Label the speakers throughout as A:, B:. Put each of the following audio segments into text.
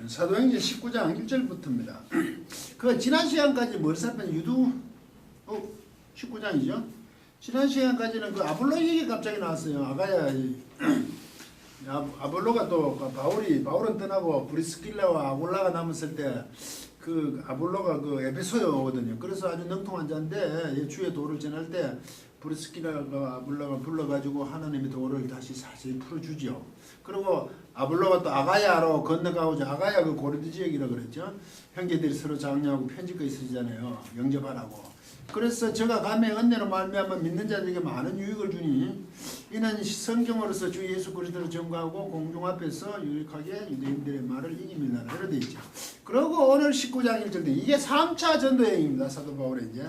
A: 사도행전 19장 1절부터입니다. 그 지난 시간까지 뭘 살펴본 유두 19장이죠. 지난 시간까지는 그 아볼로 얘기 갑자기 나왔어요. 아가야 아볼로가 또 바울은 떠나고 브리스길라와 아굴라가 남았을 때 그 아볼로가 그 에베소에 오거든요. 그래서 아주 능통한 자인데 주의 도를 전할 때 브리스길라가 아볼로가 불러가지고 하나님의 도를 다시 자세히 풀어주죠. 그리고 아볼로가 또 아가야로 건너가고자 아가야 그 고린도 지역이라고 그랬죠. 형제들이 서로 장려하고 편지까지 쓰잖아요. 영접하라고. 그래서 저가 감의 은혜로 말미암아 믿는 자들에게 많은 유익을 주니 이는 성경으로서 주 예수 그리스도를 전가하고 공중 앞에서 유익하게 유대인들의 말을 이깁니다. 이렇게 돼 있죠. 그리고 오늘 19장 1절 때 이게 3차 전도여행입니다. 사도 바울의 이제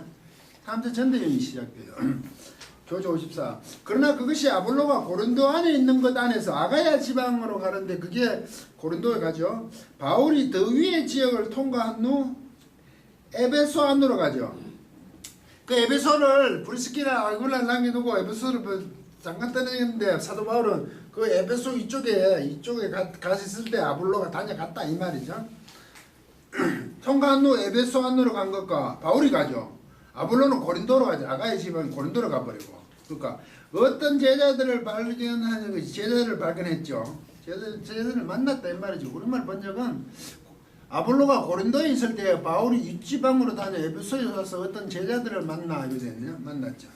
A: 3차 전도여행이 시작돼요. 교조 54. 그러나 그것이 아볼로가 고린도 안에 있는 것 안에서 아가야 지방으로 가는데 그게 고린도에 가죠. 바울이 더 위의 지역을 통과한 후 에베소 안으로 가죠. 그 에베소를 브리스키라 아굴라를 남겨두고 에베소를 잠깐 떠내는데 사도 바울은 그 에베소 이쪽에 가서 있을 때 아볼로가 다녀갔다 이 말이죠. 통과한 후 에베소 안으로 간 것과 바울이 가죠. 아볼로는 고린도로 가죠. 아가야 지방 고린도로 가버리고. 그러니까 어떤 제자들을 발견하는 것이 제자들을 발견했죠. 제자들을 만났다 이 말이죠. 우리말 번역은 아볼로가 고린도에 있을 때 바울이 윗지방으로 다녀 에베소에 와서 어떤 제자들을 만나게 됐네요. 만났죠.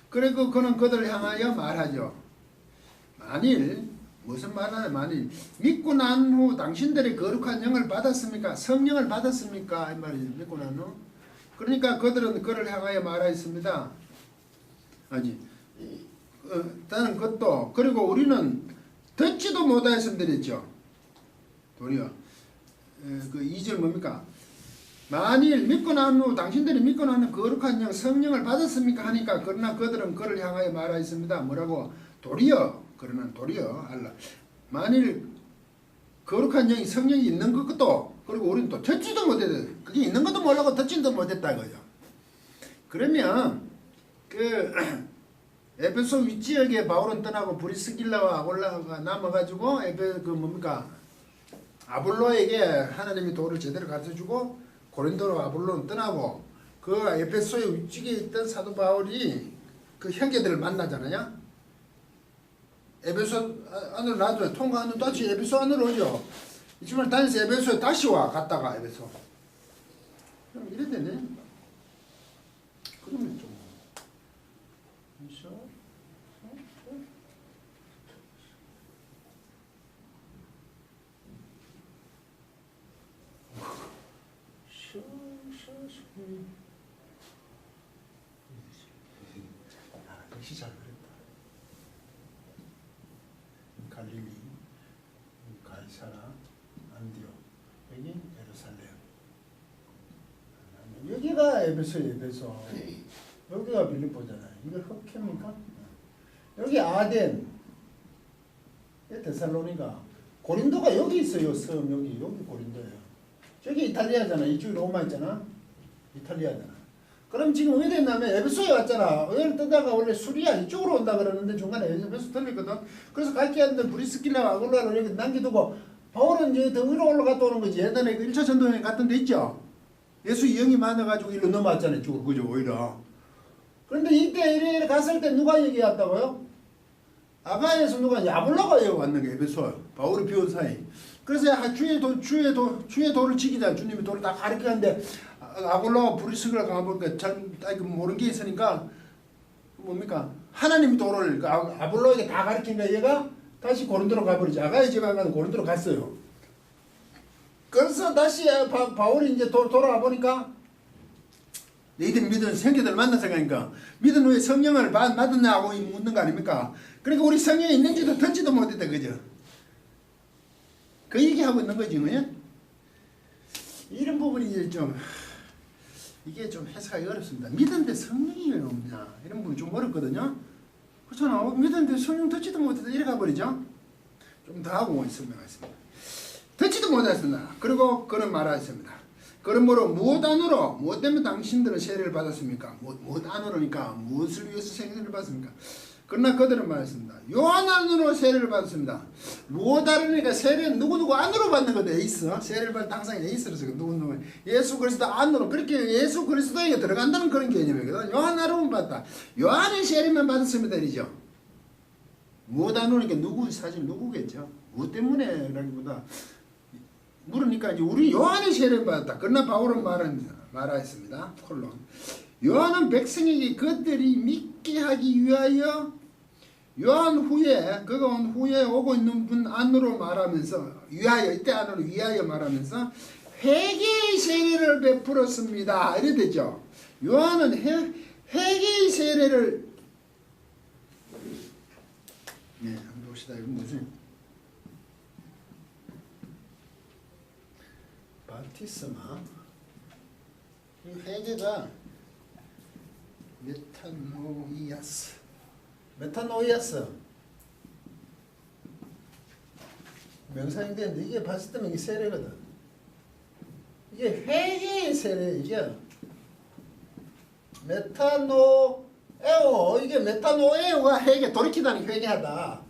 A: 그리고 그는 그들을 향하여 말하죠. 만일 무슨 말하냐 만일 믿고 난 후 당신들이 거룩한 영을 받았습니까? 성령을 받았습니까? 이 말이죠. 믿고 난 후. 그러니까 그들은 그를 향하여 말하였습니다. 아니, 다른 것도 그리고 우리는 듣지도 못하였음 드렸죠. 도리어. 그 2절 뭡니까? 만일 믿고 난 후 당신들이 믿고 난 후 거룩한 영 성령을 받았습니까? 하니까 그러나 그들은 그를 향하여 말하였습니다. 뭐라고? 도리어 그러나 도리어 알라. 만일 거룩한 영이 성령이 있는 것도 그리고 우리는 또 듣지도 못했다. 그게 있는 것도 모르고 듣지도 못했다 이거죠. 그러면 그 에베소 윗지역에 바울은 떠나고 브리스길라와 아골라가 남아가지고 그 뭡니까? 아볼로에게 하나님이 도를 제대로 가르쳐주고 고린도로 아볼로는 떠나고 그 에베소의 윗지역에 있던 사도 바울이 그 형제들을 만나잖아요. 에베소 안으로 놔둬요. 통과한 후 다시 에베소 안으로 오죠. 이쯤을 다니면서 에베소에 다시 와 갔다가 에베소. 그럼 이래 되네. 그러면 좀 역시 잘 그랬다. 갈릴리, 가이사라, 안디옥, 여기 예루살렘. 여기가 에베소예요. 에베소. 여기가 빌립보잖아요. 이거 흑해입니까? 여기 아덴, 데살로니가, 고린도가 여기 있어요. 섬 여기 고린도예요. 저기 이탈리아잖아. 이쪽이 로마 있잖아. 이탈리아잖아. 그럼 지금 어디 됐냐면 에베소에 왔잖아. 여기를 뜨다가 원래 수리아 이쪽으로 온다 그러는데 중간에 에베소 들렸거든. 그래서 갈게 하는데 브리스길라와 아굴라를 여기 남겨두고 바울은 이제 더 위로 올라갔다 오는 거지. 예전에 그 1차 전도여행 갔던 데 있죠. 예수 영이 많아가지고 일로 넘어왔잖아요. 쭉 그죠 오히려. 그런데 이때 이래 갔을 때 누가 여기 왔다고요? 아가야에서 누가 아볼로가 여기 왔는 게 에베소. 바울이 비온 사이. 그래서 주의 도를 지키자. 주님이 도를 다 가르치는데 아볼로가 브리스길라 가보니까 잘 모르는 게 있으니까 뭡니까? 하나님이 도를 아볼로에게 다 가르치니까 얘가 다시 고린도로 가버리지. 아가야 지방 가서 고린도로 갔어요. 그래서 다시 바울이 이제 돌아와 보니까 너희들 믿은 형제들 만나서 가니까 믿은 후에 성령을 받았냐고 묻는 거 아닙니까? 그러니까 우리 성령이 있는지도 듣지도 못했다 그죠? 그 얘기하고 있는 거지 뭐야? 이런 부분이 이제 좀 이게 좀 해석하기 어렵습니다. 믿는데 성령이 왜 없냐 이런 부분이 좀 어렵거든요. 그렇잖아. 믿는데 성령 듣지도 못했다 이래 가버리죠. 좀 더 하고 설명하겠습니다. 듣지도 못했습니다. 그리고 그는 말하였습니다. 그러므로 무엇 안으로 무엇 때문에 당신들은 세례를 받았습니까? 무엇 안으로니까 무엇을 위해서 세례를 받습니까? 그러나 그들은 말했습니다. 요한 안으로 세례를 받았습니다. 뭐 다르니까 세례는 누구누구 안으로 받는 거다. 에이스. 세례를 받을 때 항상 에이스로서 누구누구 예수 그리스도 안으로 그렇게 예수 그리스도에게 들어간다는 그런 개념이거든. 요한 안으로만 받다. 요한의 세례만 받았습니다. 이죠. 뭐 안으로니까 누구 사실 누구겠죠. 뭐 때문에라기보다 물으니까 이제 우리 요한의 세례를 받았다. 그러나 바울은 말하였습니다. 콜론. 요한은 백성에게 그들이 믿게 하기 위하여 요한 후에 그가 온 후에 오고 있는 분 안으로 말하면서 위하여 이때 안으로 위하여 말하면서 회개의 세례를 베풀었습니다. 이래 되죠. 요한은 회개의 세례를 한번 봅시다. 이건 무슨 바티스마 회개가 메타노이아스 명사형 되는데 이게 봤을 때는 이게 세례거든. 이게 회개의 세례. 이게 메타노에오 이게 메타노에오가 회개 돌이키다니 회개하다.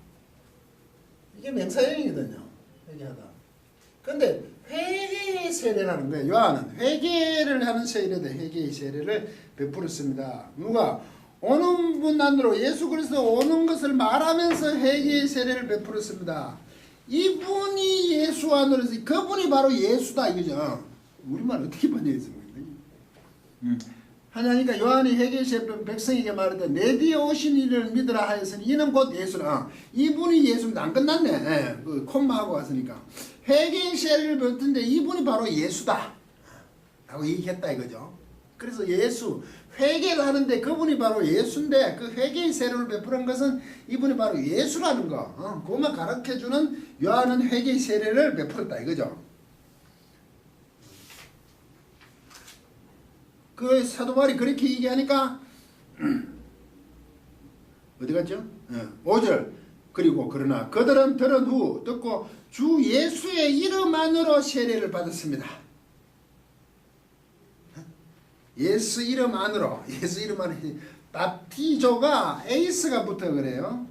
A: 이게 명사형이거든요. 회개하다. 근데 회개의 세례라는 거예요. 요한은 회개를 하는 세례대 회개의 세례를 베풀었습니다. 누가? 오는 분 안으로 예수 그리스도 오는 것을 말하면서 회개의 세례를 베풀었습니다. 이분이 예수 안으로 그분이 바로 예수다 이거죠. 우리말 어떻게 번역했습니까? 하나니까 요한이 회개의 세례를 백성에게 말하되 내 뒤에 오신 이를 믿으라 하였으니 이는 곧 예수라. 이분이 예수입니다. 안 끝났네. 그 콤마하고 왔으니까. 회개의 세례를 베풀는데 이분이 바로 예수다 라고 얘기했다 이거죠. 그래서 예수 회개를 하는데 그분이 바로 예수인데 그 회개의 세례를 베푸는 것은 이분이 바로 예수라는 거. 그것만 가르쳐주는 요한은 회개의 세례를 베풀었다 이거죠. 그 사도 바울이 그렇게 얘기하니까 어디 갔죠? 5절 그리고 그러나 그들은 들은 후 듣고 주 예수의 이름 안으로 세례를 받았습니다. 예수 이름 안으로 예수 이름 안에 밥티조가 에이스가 붙어 그래요.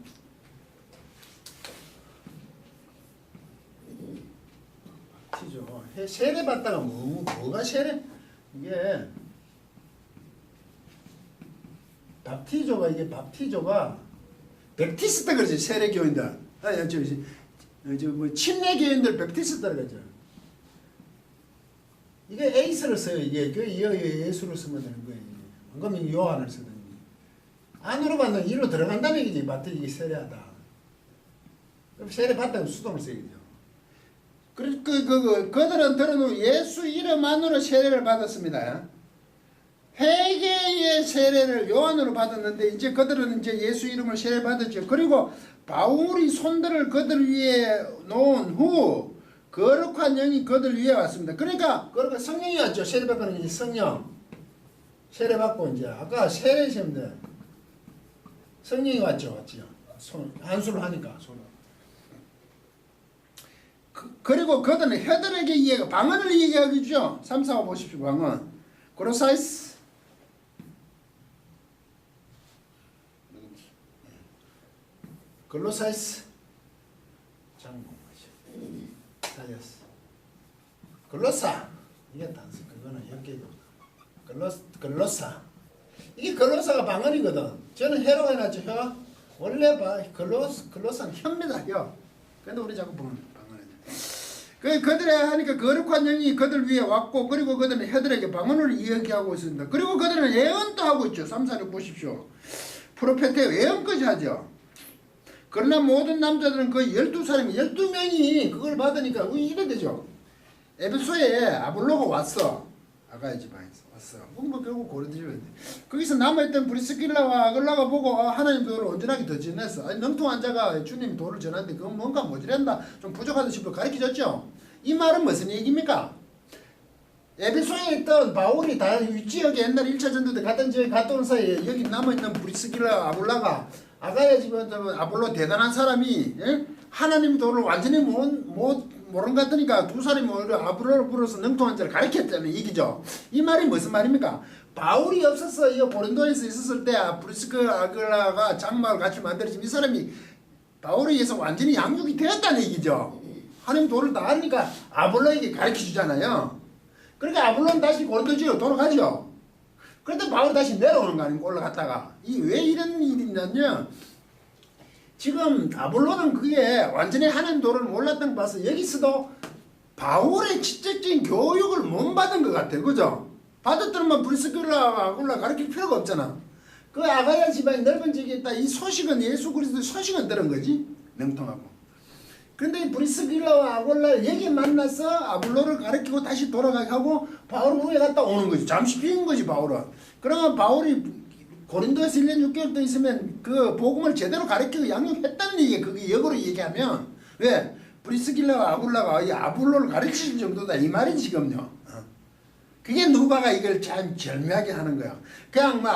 A: 밥티조 세례 받다가 뭐가 세례 이게 밥티조가 이게 밥티조가 백티스타 그러지 세례 교인들 뭐 침례 교인들 백티스타 그러죠. 이게 에이스를 써요. 이게 그 예수를 쓰면 되는 거예요. 안 그러면 요한을 쓰든지. 안으로 받는 이로 들어간다는 얘기지. 마트 이게 세례하다. 그럼 세례 받다면 수동을 써야죠. 그들은 들은 후 예수 이름 안으로 세례를 받았습니다. 회개의 세례를 요한으로 받았는데 이제 그들은 이제 예수 이름을 세례 받았죠. 그리고 바울이 손들을 그들 위에 놓은 후 거룩한 영이 그들 위에 왔습니다. 그러니까 성령이 왔죠. 세례 받는 게 성령. 세례 받고 이제 아까 세례 시험대 성령이 왔죠. 한수를 하니까 손을. 그리고 그들은 헤들에게 방언을 얘기하겠죠. 3, 4, 5 보십시오. 방언. 고로사이스. 글로사이스. 글로사 이게 단수 그거는 연계죠. 글로사 이게 글로사가 방언이거든. 저는 혀로 해놨죠. 혀 원래 글로사는 혀입니다. 혀. 근데 우리 자꾸 보면 방언이죠. 그들에 하니까 거룩한 영이 그들 위에 왔고 그리고 그들은 혀들에게 방언을 이야기하고 있습니다. 그리고 그들은 예언도 하고 있죠. 3, 4를 보십시오. 프로페트 예언까지 하죠. 그러나 모든 남자들은 그 12사람이 12명이 그걸 받으니까 이래 되죠. 에베소에 아볼로가 왔어. 아가의 지방에서 왔어. 뭐 결국 고린도에 거기서 남아있던 브리스길라와 아글라가 보고 하나님 도를 온전하게 더 전했어. 능통한 자가 주님 도를 전하는데 그건 뭔가 모자란다. 좀 부족하다 싶어 가르쳐줬죠. 이 말은 무슨 얘기입니까? 에베소에 있던 바울이 다 지역에 옛날 1차 전도 때 갔던 지역에 갔다 온 사이에 여기 남아있는 브리스길라 아볼라가 아가야 집에 아볼로 대단한 사람이 하나님 도를 완전히 못 모르는 것 같으니까 두 사람이 오히려 아볼로를 불어서 능통한 자를 가르쳤잖아요. 이기죠. 이 말이 무슨 말입니까? 바울이 없어서 이 고린도에서 있었을 때 브리스가 아굴라가 장막을 같이 만들었지만 이 사람이 바울에 의해서 완전히 양육이 되었다는 얘기죠. 하나님 도를 다 하니까 아볼로에게 가르쳐 주잖아요. 그러니까 아볼로는 다시 고린도지로 돌아가죠. 그런데 바울이 다시 내려오는 거 아닙니까? 올라갔다가. 왜 이런 일이 있냐면 지금 아볼로는 그게 완전히 하나님 도를 몰랐던 거 봐서 여기서도 바울의 직접적인 교육을 못 받은 것 같아요. 그죠? 받았더니만 브리스길라 아굴라 가르칠 필요가 없잖아. 그 아가야 지방이 넓은 지역에 있다. 이 소식은 예수 그리스도의 소식은 들은 거지. 능통하고. 근데 브리스길라와 아굴라 여기 만나서 아볼로를 가르치고 다시 돌아가게 하고 바울은 후에 갔다 오는 거지. 잠시 비운 거지 바울은. 그러면 바울이 고린도에서 1년 6개월 더 있으면 그 복음을 제대로 가르치고 양육했다는 얘기예요. 그게 역으로 얘기하면 왜? 브리스길라와 아굴라가 이 아볼로를 가르칠 정도다 이 말이 지금요. 그게 누가가 이걸 참 절묘하게 하는 거야. 그냥 뭐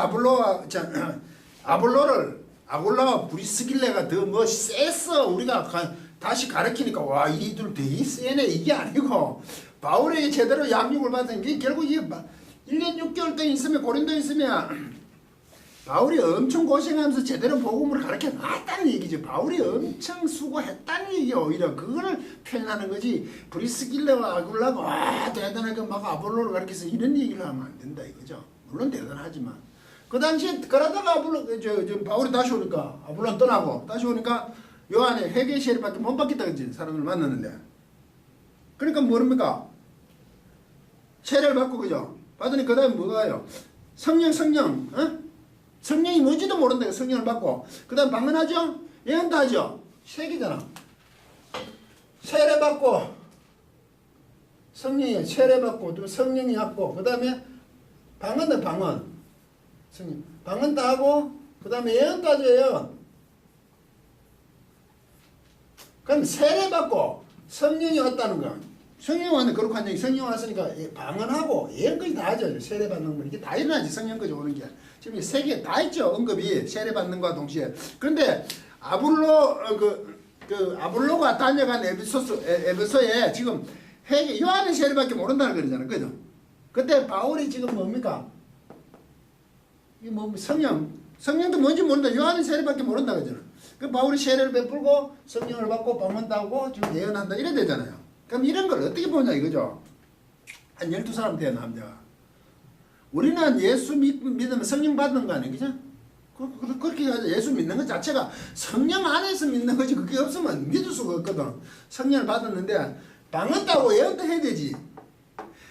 A: 아볼로를 아굴라와 브리스길라가 더 뭐 쎄서 우리가 다시 가르치니까 와 이들 되게 세네 이게 아니고 바울에게 제대로 양육을 받은 게 결국 이게 1년 6개월 동안 있으면 고린도에 있으면 바울이 엄청 고생하면서 제대로 복음을 가르쳐 놨다는 얘기죠. 바울이 엄청 수고했다는 얘기야. 오히려 그거를 표현하는 거지. 브리스길라와 아굴라가 와 대단하게 막 아볼로를 가르쳐서 이런 얘기를 하면 안 된다 이거죠. 물론 대단하지만 그 당시에 그러다가 바울이 다시 오니까 아볼로는 떠나고 다시 오니까 요한에 회개 세례밖에 못 받겠다 그지. 사람을 만났는데 그러니까 뭐랍니까? 세례를 받고 그죠. 받으니 그 다음에 뭐가요? 성령 어? 성령이 뭔지도 모른다. 성령을 받고 그 다음 방언하죠? 예언도 하죠? 세 개잖아. 세례 받고 성령이 세례 받고 또 성령이 왔고 그 다음에 방언도 방언 성령 방언도 하고 그 다음에 예언도 하죠. 예언. 그럼 세례 받고 성령이 왔다는 거야. 성령 왔는데 그렇게 하니 성령 왔으니까 방언하고 예언까지 다 하죠. 세례 받는 거 이게 다 일어나지. 성령까지 오는 게 지금 세 개 다 있죠. 언급이 세례 받는 거와 동시에. 그런데 아볼로 아볼로가 다녀간 에베소에 지금 회개 요한의 세례밖에 모른다는 거잖아요. 그죠? 그때 바울이 지금 뭡니까? 이 뭐 성령도 뭔지 모른다. 요한의 세례밖에 모른다 그잖아. 그 바울이 세례를 베풀고 성령을 받고 방언도 하고 지금 예언한다 이래 되잖아요. 그럼 이런 걸 어떻게 보냐 이거죠. 한 12사람 돼요 남자가. 우리는 예수 믿으면 성령 받는 거 아니에요. 그죠? 그렇게 해가지고 예수 믿는 것 자체가 성령 안에서 믿는 거지 그게 없으면 믿을 수가 없거든. 성령을 받았는데 방언도 하고 예언도 해야 되지.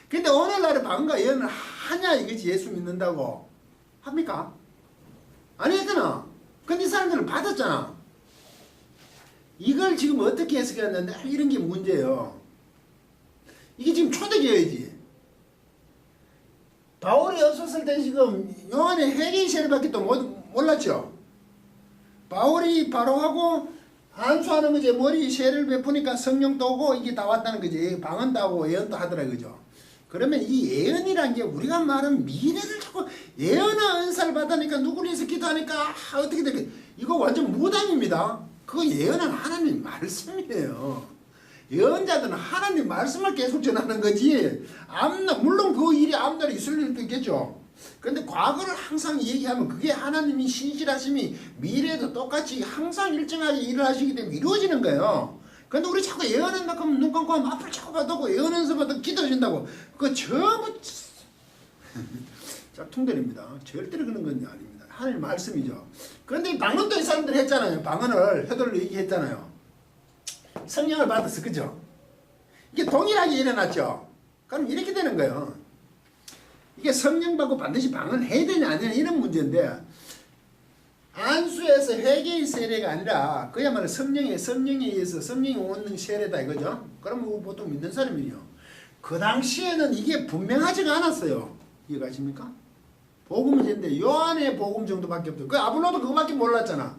A: 근데 오늘날에 방언과 예언을 하냐 이거지. 예수 믿는다고 합니까? 안 했잖아. 근데 이 사람들은 받았잖아. 이걸 지금 어떻게 해석했는데 이런 게 문제예요. 이게 지금 초대교회지. 바울이 없었을 때 지금 요한의 회개의 세례밖에 또 몰랐죠. 바울이 바로 하고 안수하는 거지. 머리 세례를 베푸니까 성령도 오고 이게 다 왔다는 거지. 방언도 하고 예언도 하더라 그죠. 그러면 이 예언이란 게 우리가 말하는 미래를 자꾸 예언의 은사를 받으니까 누구를 위해서 기도하니까 어떻게 되겠 이거 완전 무당입니다. 그거 예언은 하나님 말씀이에요. 예언자들은 하나님 말씀을 계속 전하는 거지. 물론 그 일이 앞날에 있을 일도 있겠죠. 그런데 과거를 항상 얘기하면 그게 하나님이 신실하심이 미래에도 똑같이 항상 일정하게 일을 하시기 때문에 이루어지는 거예요. 근데 우리 자꾸 예언한다 그러면 눈 감고 하면 앞을 자꾸 봐두고 예언해서 봐도 기도해준다고 그거 전부 짝퉁들입니다. 절대로 그런 건 아닙니다. 하나님 말씀이죠. 그런데 방언도 이 사람들이 했잖아요. 방언을 hö들로 얘기했잖아요. 성령을 받았어. 그죠? 이게 동일하게 일어났죠. 그럼 이렇게 되는 거예요. 이게 성령 받고 반드시 방언을 해야 되냐 안 되냐 이런 문제인데 안수에서 회개의 세례가 아니라 그야말로 성령에 의해서 성령이 오는 세례다 이거죠. 그럼 보통 믿는 사람이요. 그 당시에는 이게 분명하지가 않았어요. 이해가십니까? 복음이 있는데 요한의 복음 정도밖에 없어요. 그 아볼로도 그거밖에 몰랐잖아.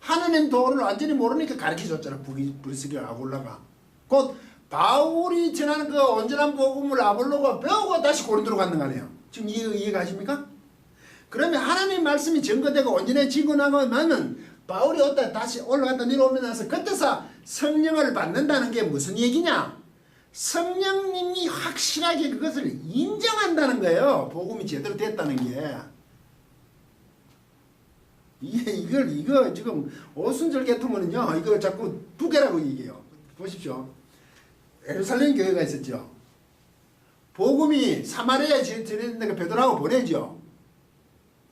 A: 하나님 도를 완전히 모르니까 가르쳐줬잖아. 브리스길라 아굴라가. 곧 바울이 전하는 그 온전한 복음을 아볼로가 배우고 다시 고린도로 갔는 거 아니에요. 지금 이해가십니까? 그러면 하나님 말씀이 증거되고 온전해지고 나면 바울이 어디다 다시 올라갔다 내려오면서 그때서 성령을 받는다는 게 무슨 얘기냐? 성령님이 확실하게 그것을 인정한다는 거예요. 복음이 제대로 됐다는 게. 이거 지금 오순절 계통은요, 이거 자꾸 두 개라고 얘기해요. 보십시오. 예루살렘 교회가 있었죠. 복음이 사마리아에 전해진다고 베드로하고 보내죠.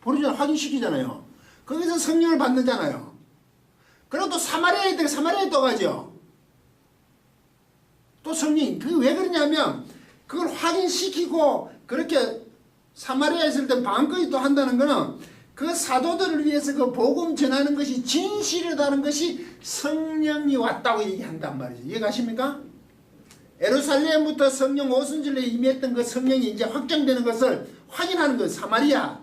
A: 보내죠. 확인시키잖아요. 거기서 성령을 받는잖아요. 그리고 또 사마리아에 또 가죠. 또 성령, 그게 왜 그러냐면, 그걸 확인시키고, 그렇게 사마리아에 있을 때 방언까지 또 한다는 거는, 그 사도들을 위해서 그 복음 전하는 것이 진실이라는 것이 성령이 왔다고 얘기한단 말이죠. 이해가십니까? 예루살렘부터 성령 오순절에 임했던 그 성령이 이제 확정되는 것을 확인하는 거예요. 사마리아.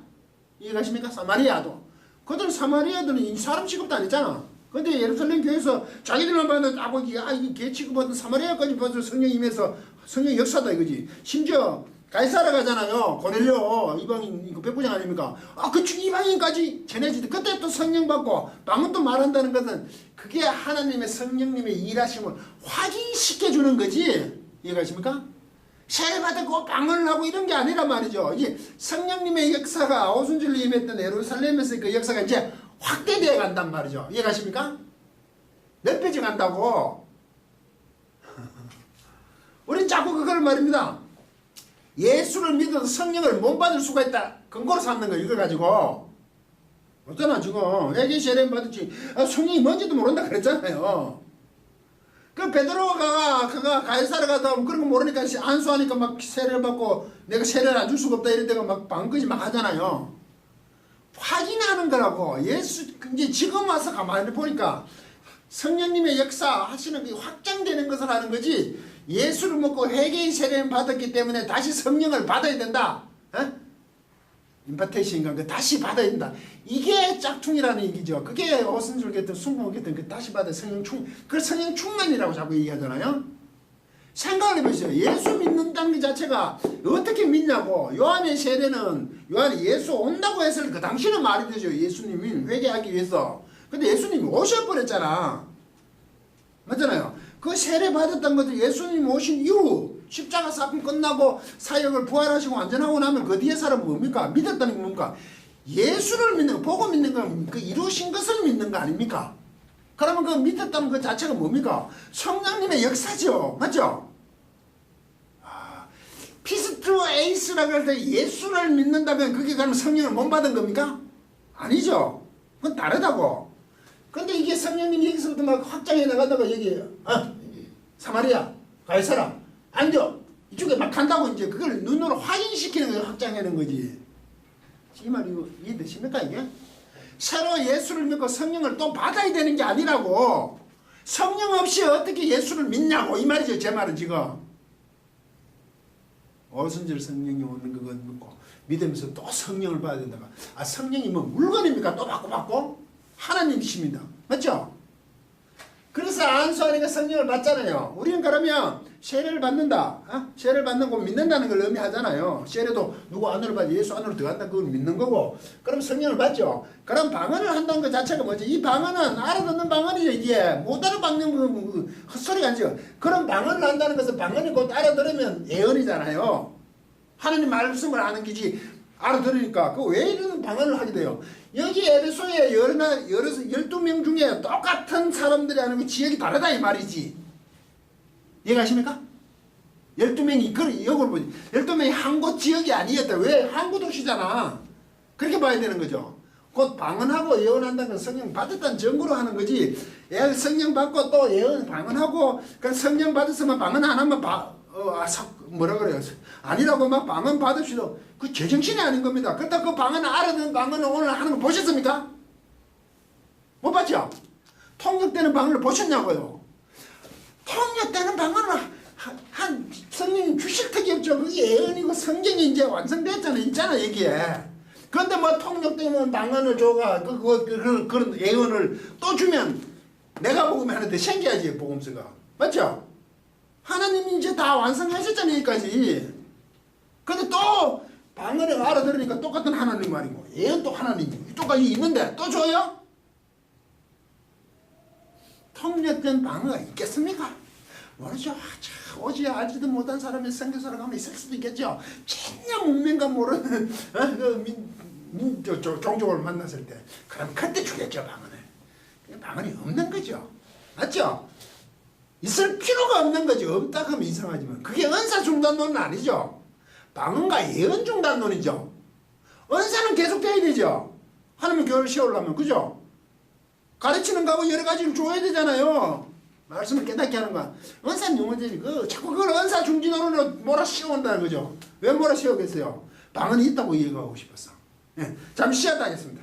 A: 이해가십니까? 사마리아도. 그들은 사마리아들은 사람 취급도 안 했잖아. 근데 예루살렘 교회에서 자기들만 받는 이게 개 취급하던 사마리아까지 받아서 성령 임해서 성령 역사다 이거지. 심지어 가이사라 가잖아요. 고넬료 이방인 그 백부장 아닙니까? 그 이방인까지 전해지대. 그때 또 성령 받고 방언도 말한다는 것은 그게 하나님의 성령님의 일하심을 확인시켜 주는 거지. 이해가십니까? 세례 받고 방언을 하고 이런 게 아니란 말이죠. 이게 성령님의 역사가 오순절로 임했던 예루살렘에서 그 역사가 이제 확대되어 간단 말이죠. 이해가십니까? 넓혀져 간다고. 우린 자꾸 그걸 말입니다. 예수를 믿어도 성령을 못 받을 수가 있다. 근거로 삼는 거 이걸 가지고. 어쩌나 지금 회개 세례 받았지. 성령이 뭔지도 모른다 그랬잖아요. 그 베드로가 그가 가이사라 가다 그런 거 모르니까 안수하니까 막 세례를 받고 내가 세례를 안 줄 수가 없다 이럴 때가 막 방거지 막 하잖아요. 확인하는 거라고. 예수 이제 지금 와서 가만히 보니까 성령님의 역사 하시는 게 확장되는 것을 하는 거지. 예수를 먹고 회개의 세례를 받았기 때문에 다시 성령을 받아야 된다. 임파테이션인가 그 다시 받아야 된다. 이게 짝퉁이라는 얘기죠. 그게 오순절겠든 순복겠든 그 다시 받아 성령 그걸 성령 충만이라고 자꾸 얘기하잖아요. 생각을 해보세요. 예수 믿는다는 것 자체가 어떻게 믿냐고. 요한의 세례는 요한이 예수 온다고 해서 그 당시는 말이 되죠. 예수님이 회개하기 위해서. 근데 예수님이 오셔버렸잖아. 맞잖아요. 그 세례 받았던 것도 예수님 오신 이후 십자가 사건 끝나고 사역을 부활하시고 완전하고 나면 그 뒤에 사람은 뭡니까? 믿었다는 게 뭡니까? 예수를 믿는 거, 보고 믿는 건 그 이루신 것을 믿는 거 아닙니까? 그러면 그 믿었다는 것 자체가 뭡니까? 성령님의 역사죠. 맞죠? 피스트 에이스라고 할 때 예수를 믿는다면 그게 그럼 성령을 못 받은 겁니까? 아니죠. 그건 다르다고. 근데 이게 성령님이 여기서부터 막 확장해 나가다가 여기 사마리아, 가이사라, 안디옥 이쪽에 막 간다고 이제 그걸 눈으로 확인시키는 거예요. 확장하는 거지. 이 말이 이해되십니까 이게? 새로 예수를 믿고 성령을 또 받아야 되는 게 아니라고. 성령 없이 어떻게 예수를 믿냐고 이 말이죠. 제 말은 지금. 오순절 성령이 오는 그건 믿고 믿으면서 또 성령을 받아야 된다가 성령이 뭐 물건입니까? 또 받고? 하나님이십니다. 맞죠? 그래서 안수하니까 성령을 받잖아요. 우리는 그러면 세례를 받는다. 세례를 받는 거 믿는다는 걸 의미하잖아요. 세례도 누구 안으로 받지 예수 안으로 들어간다 그걸 믿는 거고. 그럼 성령을 받죠. 그럼 방언을 한다는 것 자체가 뭐지? 이 방언은 알아듣는 방언이죠. 이게 못 알아듣는 그 헛소리가 아니죠. 그런 방언을 한다는 것은 방언이 곧 알아들으면 예언이잖아요. 하나님 말씀을 아는 기지 알아들으니까 그 왜 이런 방언을 하게 돼요? 여기 에베소에 12명 중에 똑같은 사람들이 하는 그 지역이 다르다 이 말이지. 이해가십니까? 12명이 이걸 보지. 12명이 한 곳 지역이 아니었다. 왜? 한 곳 도시잖아. 그렇게 봐야 되는 거죠. 곧 방언하고 예언한다는 건 성령 받았다는 증거로 하는 거지. 성령 받고 또 예언 방언하고 그 성령 받았으면 방언 안 하면 뭐라 그래요? 아니라고 막 방언 받읍시다. 그 제정신이 아닌 겁니다. 그렇다고 그 방언 알아듣는 방언을 오늘 하는 거 보셨습니까? 못 봤죠? 통역되는 방언을 보셨냐고요? 통역되는 방언을 한 성령이 주실 턱이 없죠. 그게 예언이고 성경이 이제 완성됐잖아요. 있잖아 여기에. 그런데 뭐 통역되는 방언을 줘가 그런 예언을 또 주면 내가 복음이 하나 더 생겨야지 복음서가. 맞죠? 하나님이 이제 다 완성하셨잖아요 여기까지. 근데 또 방언을 알아들으니까 똑같은 하나님 말이고 예언 또 하나님이고 똑같이 있는데 또 줘요? 폭력된 방어가 있겠습니까? 모르죠. 오지 알지도 못한 사람이 선교사로 가면 있을 수도 있겠죠. 전혀 문명감 모르는 종족을 만났을 때 그럼 그때 주겠죠. 방언을. 방언이 없는 거죠. 맞죠? 있을 필요가 없는 거지. 없다 하면 이상하지만 그게 은사 중단론은 아니죠. 방언과 예언 중단론이죠. 은사는 계속돼야 되죠. 하나님 교회를 세우려면 그죠? 가르치는 거하고 여러 가지를 줘야 되잖아요. 말씀을 깨닫게 하는 거야. 은사는 영원히 자꾸 그걸 은사 중진론으로 몰아씌운다는 거죠. 왜 몰아씌우겠어요? 방언이 있다고 이해하고 싶었어. 예, 잠시 쉬었다 하겠습니다.